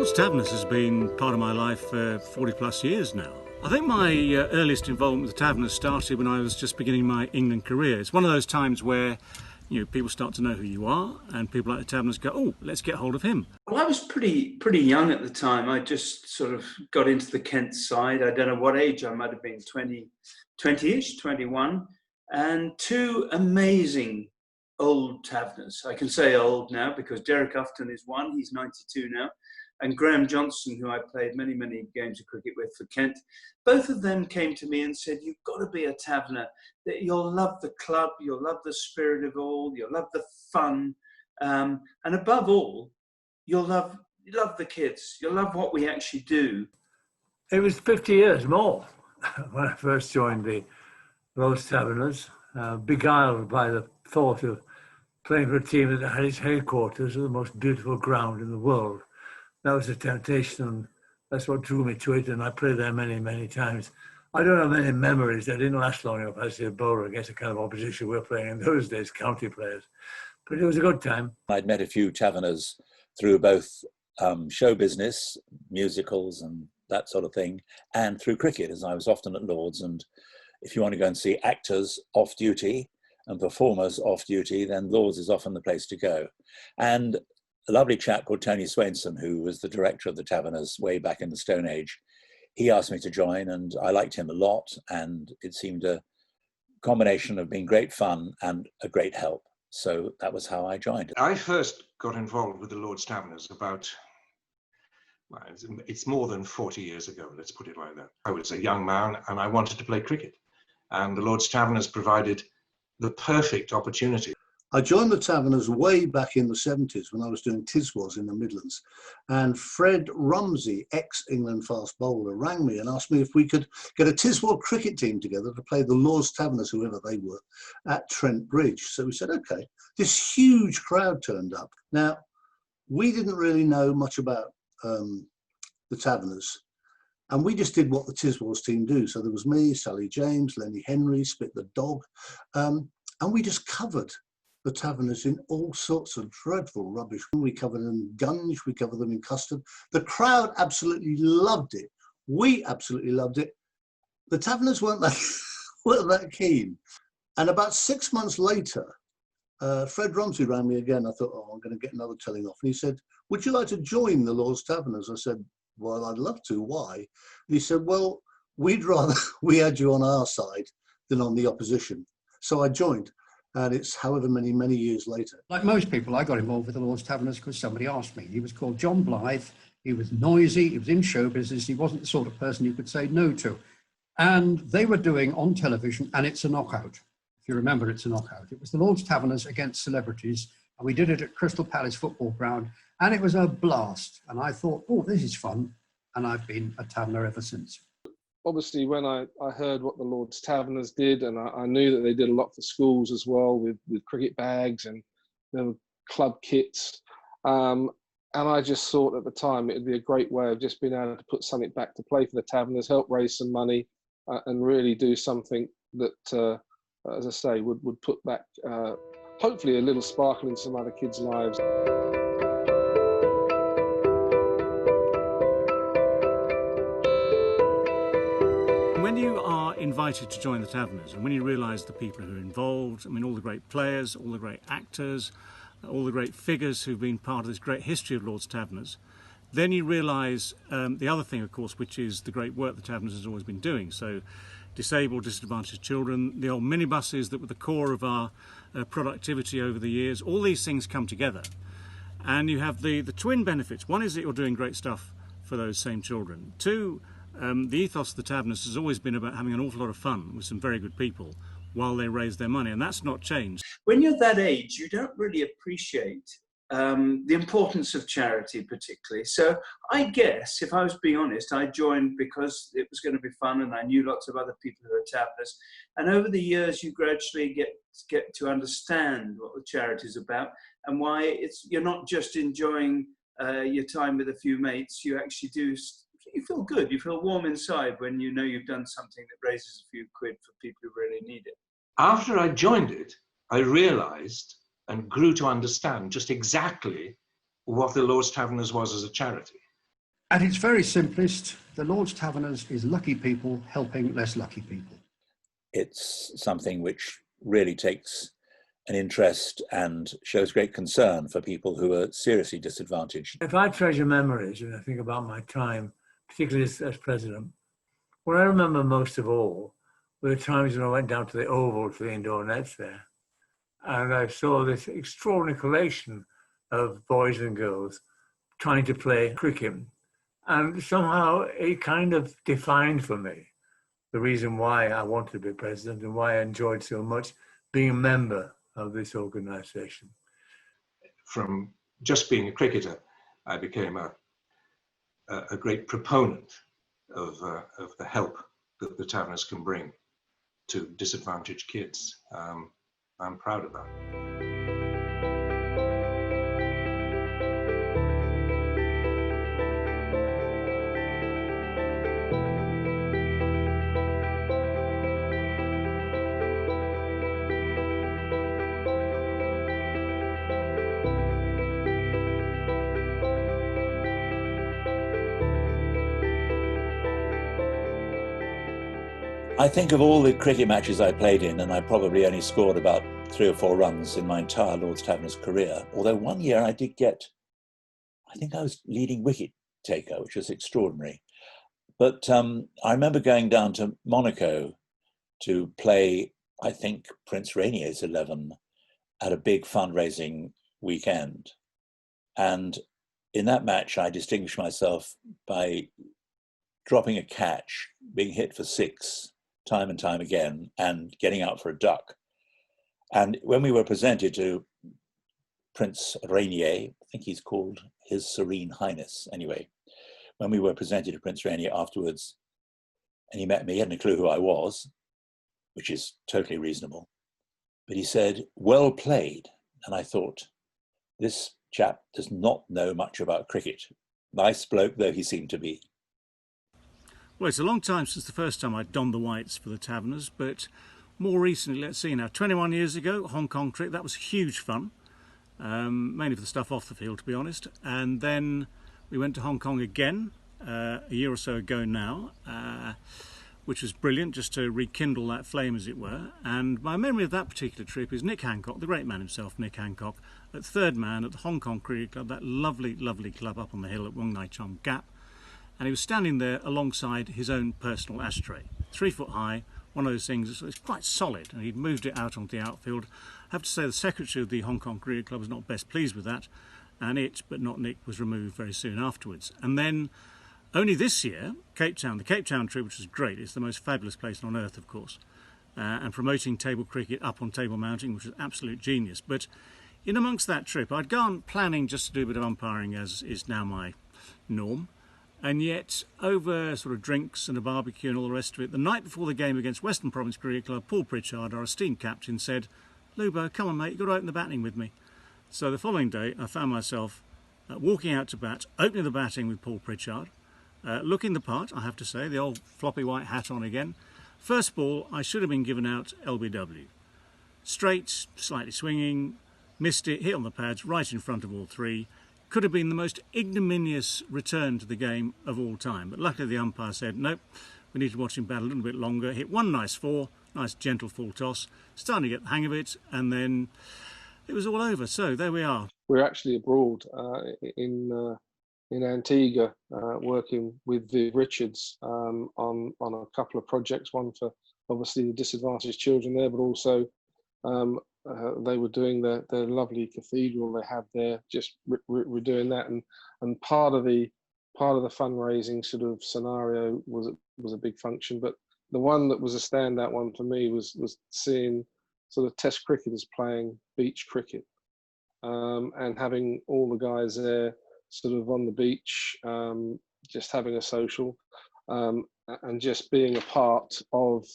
Lord's Taverners has been part of my life for 40 plus years now. I think my earliest involvement with the Taverners started when I was just beginning my England career. It's one of those times where people start to know who you are, and people like the Taverners go, oh, let's get hold of him. Well, I was pretty young at the time. I just sort of got into the Kent side. I don't know what age I might have been, 20-ish, 21. And two amazing old Taverners. I can say old now because Derek Ufton is one, he's 92 now. And Graham Johnson, who I played many, many games of cricket with for Kent, both of them came to me and said, you've got to be a Taverner. You'll love the club, you'll love the spirit of all, you'll love the fun. And above all, you'll love the kids. You'll love what we actually do. It was 50 years more when I first joined the Lord's Taverners, beguiled by the thought of playing for a team that had its headquarters at the most beautiful ground in the world. That was a temptation, and that's what drew me to it, and I played there many, many times. I don't have many memories. I didn't last long enough as a bowler against the kind of opposition we were playing in those days, county players. But it was a good time. I'd met a few Taverners through both show business, musicals and that sort of thing, and through cricket, as I was often at Lord's. And if you want to go and see actors off duty and performers off duty, then Lord's is often the place to go. And a lovely chap called Tony Swainson, who was the director of the Taverners way back in the Stone Age, he asked me to join, and I liked him a lot, and it seemed a combination of being great fun and a great help. So that was how I joined. I first got involved with the Lord's Taverners about, well, it's more than 40 years ago, let's put it like that. I was a young man and I wanted to play cricket, and the Lord's Taverners provided the perfect opportunity. I joined the Taverners way back in the 70s when I was doing Tiswas in the Midlands, and Fred Rumsey, ex-England fast bowler, rang me and asked me if we could get a Tiswas cricket team together to play the Lord's Taverners, whoever they were, at Trent Bridge. So we said, okay. This huge crowd turned up. Now, we didn't really know much about the Taverners, and we just did what the Tiswas team do. So there was me, Sally James, Lenny Henry, Spit the Dog, and we just covered the Taverners in all sorts of dreadful rubbish. We covered them in gunge, we covered them in custard. The crowd absolutely loved it. We absolutely loved it. The Taverners weren't that keen. And about 6 months later, Fred Rumsey rang me again. I thought, I'm going to get another telling off. And he said, would you like to join the Lord's Taverners? I said, well, I'd love to. Why? And he said, well, we'd rather we had you on our side than on the opposition. So I joined. And it's however many years later. Like most people, I got involved with the Lord's Taverners because somebody asked me. He was called John Blythe. He was noisy. He was in show business. He wasn't the sort of person you could say no to. And they were doing on television, and It's a Knockout. If you remember, It's a Knockout. It was the Lord's Taverners against celebrities, and we did it at Crystal Palace Football Ground, and it was a blast. And I thought, oh, this is fun. And I've been a Taverner ever since. Obviously, when I heard what the Lord's Taverners did, and I knew that they did a lot for schools as well with cricket bags and club kits, and I just thought at the time it would be a great way of just being able to put something back to play for the Taverners, help raise some money, and really do something that, as I say, would put back, hopefully, a little sparkle in some other kids' lives. When you are invited to join the Taverners, and when you realise the people who are involved, I mean, all the great players, all the great actors, all the great figures who've been part of this great history of Lord's Taverners, then you realise the other thing, of course, which is the great work the Taverners has always been doing. So disabled, disadvantaged children, the old minibuses that were the core of our productivity over the years, all these things come together. And you have the twin benefits. One is that you're doing great stuff for those same children. Two, the ethos of the Taverners has always been about having an awful lot of fun with some very good people while they raise their money, and that's not changed. When you're that age, you don't really appreciate the importance of charity particularly. So I guess, if I was being honest, I joined because it was going to be fun and I knew lots of other people who were Taverners. And over the years, you gradually get to understand what the charity is about and why you're not just enjoying your time with a few mates. You actually do. You feel good, you feel warm inside when you know you've done something that raises a few quid for people who really need it. After I joined it, I realised and grew to understand just exactly what the Lord's Taverners was as a charity. At its very simplest, the Lord's Taverners is lucky people helping less lucky people. It's something which really takes an interest and shows great concern for people who are seriously disadvantaged. If I treasure memories and I think about my time, particularly as president, what I remember most of all were the times when I went down to the Oval, to the indoor nets there, and I saw this extraordinary collation of boys and girls trying to play cricket. And somehow it kind of defined for me the reason why I wanted to be president and why I enjoyed so much being a member of this organisation. From just being a cricketer, I became a great proponent of the help that the Taverners can bring to disadvantaged kids. I'm proud of that. I think of all the cricket matches I played in, and I probably only scored about 3 or 4 runs in my entire Lord's Taverners career. Although one year I did get, I think I was leading wicket taker, which was extraordinary. But I remember going down to Monaco to play, I think, Prince Rainier's 11 at a big fundraising weekend. And in that match, I distinguished myself by dropping a catch, being hit for 6 time and time again, and getting out for a duck. And when we were presented to Prince Rainier, I think he's called His Serene Highness anyway, when we were presented to Prince Rainier afterwards, and he met me, he hadn't a clue who I was, which is totally reasonable. But he said, "Well played." And I thought, this chap does not know much about cricket. Nice bloke though he seemed to be. Well, it's a long time since the first time I donned the whites for the Taverners, but more recently, let's see now, 21 years ago, Hong Kong trip, that was huge fun, mainly for the stuff off the field, to be honest. And then we went to Hong Kong again a year or so ago now, which was brilliant, just to rekindle that flame, as it were. And my memory of that particular trip is Nick Hancock, the great man himself, Nick Hancock, at third man at the Hong Kong Cricket Club, that lovely, lovely club up on the hill at Wong Nai Chom Gap. And he was standing there alongside his own personal ashtray, 3 foot high, one of those things. It's quite solid, and he'd moved it out onto the outfield. I have to say the secretary of the Hong Kong Cricket Club was not best pleased with that, and it, but not Nick, was removed very soon afterwards. And then only this year, Cape Town, the Cape Town trip, which was great. It's the most fabulous place on earth, of course, and promoting table cricket up on table mounting, which was absolute genius. But in amongst that trip, I'd gone planning just to do a bit of umpiring, as is now my norm. And yet, over sort of drinks and a barbecue and all the rest of it, the night before the game against Western Province Cricket Club, Paul Pritchard, our esteemed captain, said, "Lubo, come on mate, you've got to open the batting with me." So the following day, I found myself walking out to bat, opening the batting with Paul Pritchard, looking the part, I have to say, the old floppy white hat on again. First ball, I should have been given out LBW. Straight, slightly swinging, missed it, hit on the pads, right in front of all 3. Could have been the most ignominious return to the game of all time. But luckily the umpire said, nope, we need to watch him bat a little bit longer. Hit one nice 4, nice gentle full toss, starting to get the hang of it, and then it was all over. So there we are. We're actually abroad in Antigua, working with Viv Richards on a couple of projects, one for obviously the disadvantaged children there, but also they were doing their lovely cathedral they have there. Just we're doing that, and part of the fundraising sort of scenario was a big function. But the one that was a standout one for me was seeing sort of Test cricketers playing beach cricket, and having all the guys there sort of on the beach, just having a social, and just being a part of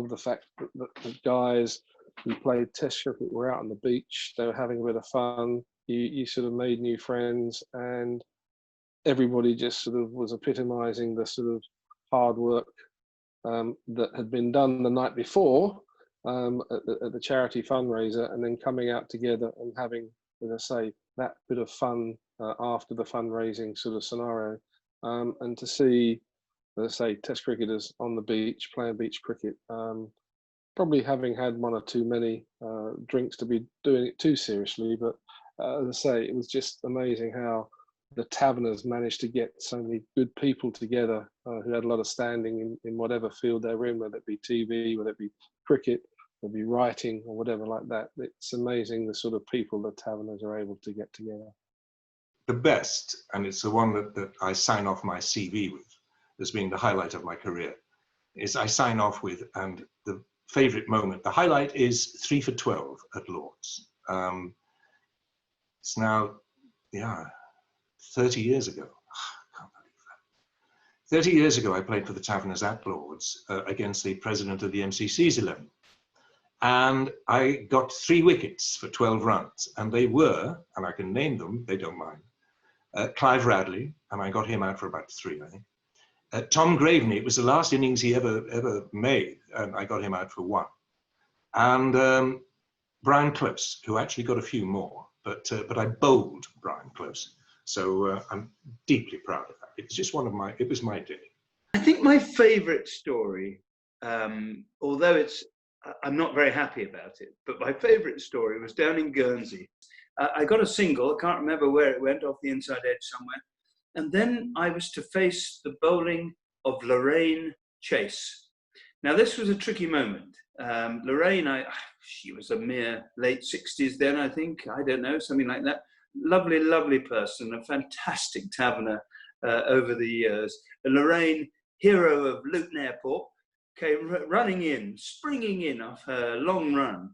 the fact that the guys who played Test cricket were out on the beach. They were having a bit of fun. You sort of made new friends, and everybody just sort of was epitomising the sort of hard work that had been done the night before at the charity fundraiser, and then coming out together and having, as I say, that bit of fun after the fundraising sort of scenario. and to see, as I say, Test cricketers on the beach playing beach cricket, probably having had one or too many drinks to be doing it too seriously. But as I say, it was just amazing how the Taverners managed to get so many good people together who had a lot of standing in whatever field they're in, whether it be TV, whether it be cricket, whether it be writing or whatever like that. It's amazing the sort of people the Taverners are able to get together. The best, and it's the one that I sign off my CV with as being the highlight of my career, is I sign off with, and the favourite moment, the highlight is 3 for 12 at Lord's. It's now, 30 years ago. I can't believe that. 30 years ago, I played for the Taverners at Lord's against the president of the MCC's 11. And I got 3 wickets for 12 runs. And they were, and I can name them, they don't mind, Clive Radley, and I got him out for about 3, I think. Tom Graveney, it was the last innings he ever made, and I got him out for 1. And Brian Close, who actually got a few more, but I bowled Brian Close. So I'm deeply proud of that. It's just it was my day. I think my favourite story, although I'm not very happy about it, but my favourite story was down in Guernsey. I got a single, I can't remember where it went, off the inside edge somewhere. And then I was to face the bowling of Lorraine Chase. Now, this was a tricky moment. Lorraine, she was a mere late 60s then, I think. I don't know, something like that. Lovely, lovely person, a fantastic taverner over the years. And Lorraine, hero of Luton Airport, came running in, springing in off her long run.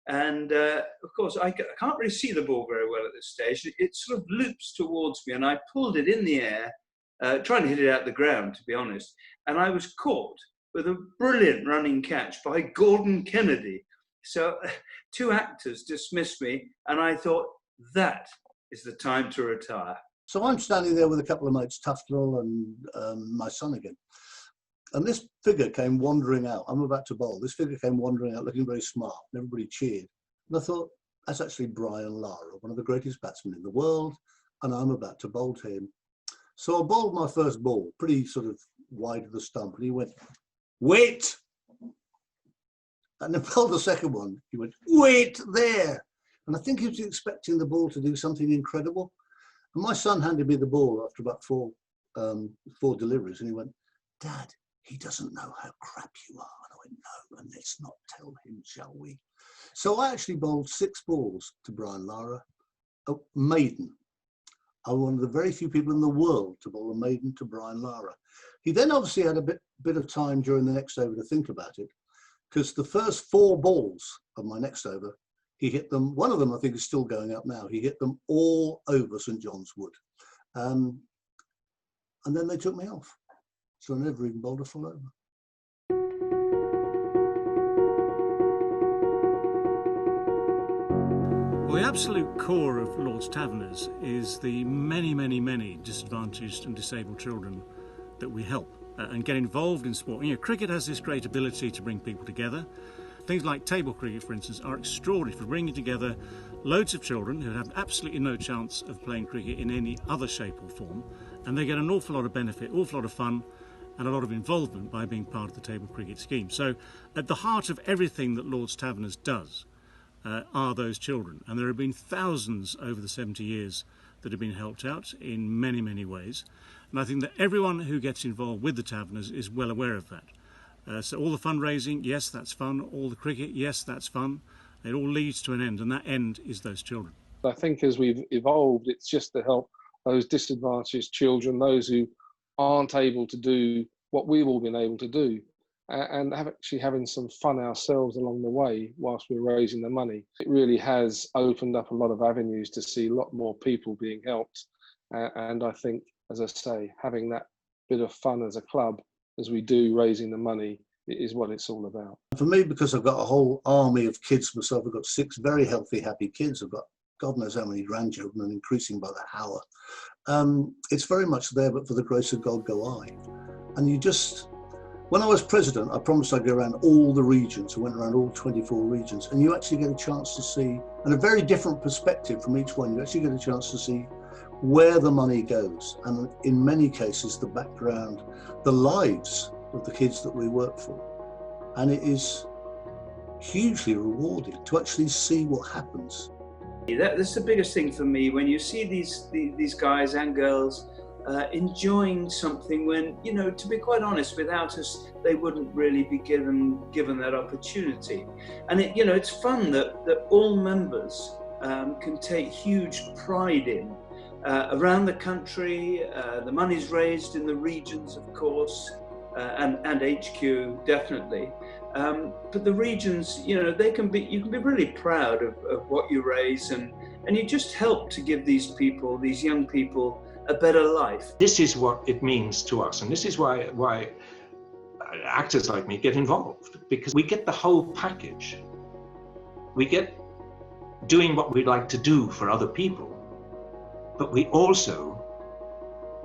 And of course, I can't really see the ball very well at this stage. It sort of loops towards me, and I pulled it in the air, trying to hit it out the ground, to be honest. And I was caught with a brilliant running catch by Gordon Kennedy. So 2 actors dismissed me, and I thought, that is the time to retire. So I'm standing there with a couple of mates, Tufnell and my son again. And this figure came wandering out. I'm about to bowl. This figure came wandering out looking very smart, and everybody cheered. And I thought, that's actually Brian Lara, one of the greatest batsmen in the world, and I'm about to bowl to him. So I bowled my first ball, pretty sort of wide of the stump, and he went, wait! And then bowled the second one. He went, wait there! And I think he was expecting the ball to do something incredible. And my son handed me the ball after about 4 deliveries, and he went, Dad, he doesn't know how crap you are. And I went, no, and let's not tell him, shall we? So I actually bowled 6 balls to Brian Lara, a maiden. I'm one of the very few people in the world to bowl a maiden to Brian Lara. He then obviously had a bit of time during the next over to think about it, because the first 4 balls of my next over, he hit them, one of them I think is still going up now, he hit them all over St John's Wood. And then they took me off. So I never even bowled a full over. Well, the absolute core of Lord's Taverners is the many, many, many disadvantaged and disabled children that we help and get involved in sport. You know, cricket has this great ability to bring people together. Things like table cricket, for instance, are extraordinary for bringing together loads of children who have absolutely no chance of playing cricket in any other shape or form, and they get an awful lot of benefit, awful lot of fun, and a lot of involvement by being part of the table cricket scheme. So at the heart of everything that Lord's Taverners does are those children, and there have been thousands over the 70 years that have been helped out in many, many ways. And I think that everyone who gets involved with the Taverners is well aware of that. So all the fundraising, yes, that's fun. All the cricket, yes, that's fun. It all leads to an end, and that end is those children. I think as we've evolved, it's just to help those disadvantaged children, those who aren't able to do what we've all been able to do, and actually having some fun ourselves along the way whilst we're raising the money. It really has opened up a lot of avenues to see a lot more people being helped. And I think, as I say, having that bit of fun as a club, as we do raising the money, is what it's all about. For me, because I've got a whole army of kids myself, I've got 6 very healthy, happy kids. I've got God knows how many grandchildren, and increasing by the hour. It's very much there, but for the grace of God go I. And you just, when I was president, I promised I'd go around all the regions. I went around all 24 regions, and you actually get a chance to see, and a very different perspective from each one, you actually get a chance to see where the money goes, and in many cases the background, the lives of the kids that we work for. And it is hugely rewarding to actually see what happens. That's the biggest thing for me, when you see these guys and girls enjoying something when, you know, to be quite honest, without us, they wouldn't really be given that opportunity. And it's fun that all members can take huge pride in. Around the country, the money's raised in the regions, of course, and HQ definitely. But the regions, you can be really proud of what you raise, and you just help to give these young people, a better life. This is what it means to us, and this is why actors like me get involved, because we get the whole package. We get doing what we like to do for other people, but we also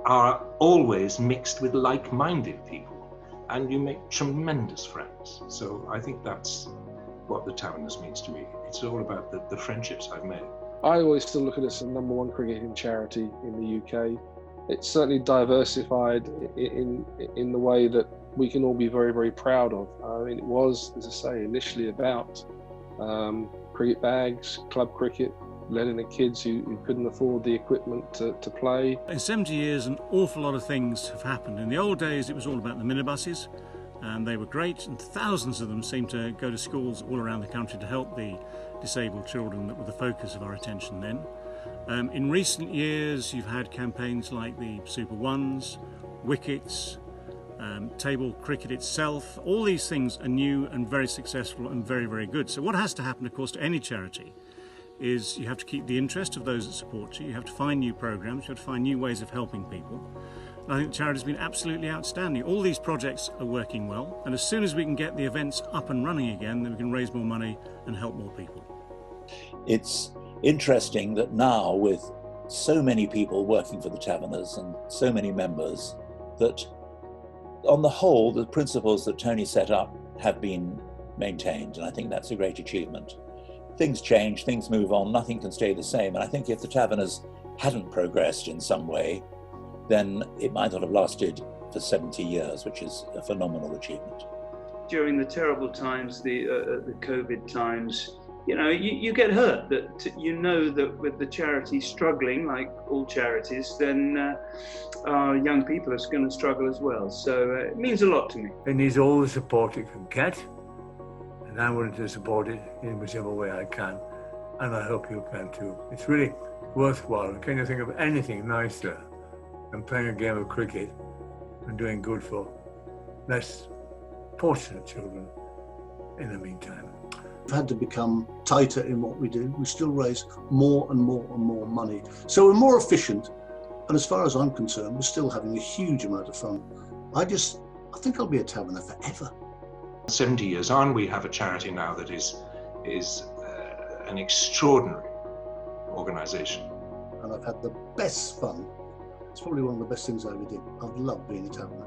are always mixed with like-minded people, and you make tremendous friends. So I think that's what the Taverners means to me. It's all about the friendships I've made. I always still look at it as the #1 cricketing charity in the UK. It's certainly diversified in the way that we can all be very, very proud of. I mean, it was, as I say, initially about cricket bags, club cricket, letting the kids who couldn't afford the equipment to play. In 70 years, an awful lot of things have happened. In the old days, it was all about the minibuses, and they were great, and thousands of them seemed to go to schools all around the country to help the disabled children that were the focus of our attention then. In recent years, you've had campaigns like the Super Ones, Wickets, table cricket itself. All these things are new and very successful and very, very good. So what has to happen, of course, to any charity is you have to keep the interest of those that support you. You have to find new programs, you have to find new ways of helping people. And I think the charity's been absolutely outstanding. All these projects are working well, and as soon as we can get the events up and running again, then we can raise more money and help more people. It's interesting that now, with so many people working for the Taverners and so many members, that on the whole, the principles that Tony set up have been maintained, and I think that's a great achievement. Things change, things move on, nothing can stay the same, and I think if the Taverners hadn't progressed in some way, then it might not have lasted for 70 years, which is a phenomenal achievement. During the terrible times, the COVID times, you get hurt, that that with the charity struggling, like all charities, then our young people are going to struggle as well. So it means a lot to me. It needs all the support it can get, and I'm willing to support it in whichever way I can, and I hope you can too. It's really worthwhile. Can you think of anything nicer than playing a game of cricket and doing good for less fortunate children in the meantime? We've had to become tighter in what we do. We still raise more and more and more money. So we're more efficient, and as far as I'm concerned, we're still having a huge amount of fun. I think I'll be a Taverner forever. 70 years on, we have a charity now that is an extraordinary organisation. And I've had the best fun. It's probably one of the best things I ever did. I've loved being a Taverner.